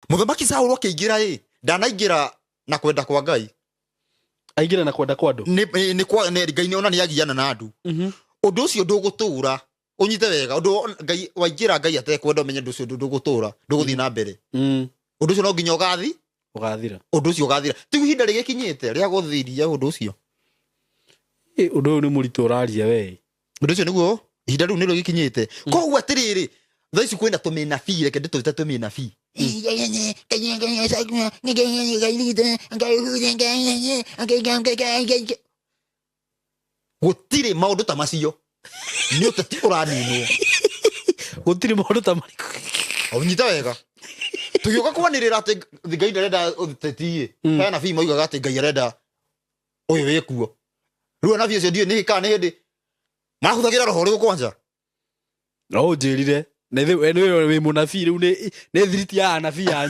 Muthamaki Saũlũ akĩingĩra ndanaingĩra na kwenda kwa Ngai. Aingĩra na kwenda kwa andũ. Nĩ Ngai nĩona nĩagiana na andũ. Ũndũ ũcio ndũgũtũra. Ũnyite wega. Ũndũ Ngai waingĩra Ngai atekwenda ũmenye ũndũ ũcio ndũgũtũra. Ndũgũthiĩ na mbere. Ũndũ ũcio no nginya ũgathira. Ũndũ ũcio ũgathira. Tigu ihinda rĩgĩkinyĩte rĩa gũthiria ũndũ ũcio. Ũndũ ũyũ nĩ mũritũ ũraria we. Ũndũ ũcio nĩguo ihinda rĩu nĩrĩo gĩkinyĩte. Koguo atĩrĩrĩ, thaa ici kwĩna tũmĩnabii, reke ndĩtũĩte tũmĩnabii. Gũtirĩ maũndũ ta macio. Nĩ ũteti ũraninwo. Gũtirĩ maũndũ ta marĩkũ. Ũnyita wega. Tũgĩũka kwanĩrĩra atĩ Ngai ndarenda ũteti. He anabii moigaga atĩ Ngai arenda ũyũ wĩkuo. Rĩu anabii ũcio ndiũĩ nĩ kana nĩ hĩndĩ mahũthagĩra roho ũrĩkũ kwanja. No ũnjĩrire. Nĩ wĩ mũnabii rĩu nĩ thiriti ya anabii yanyu.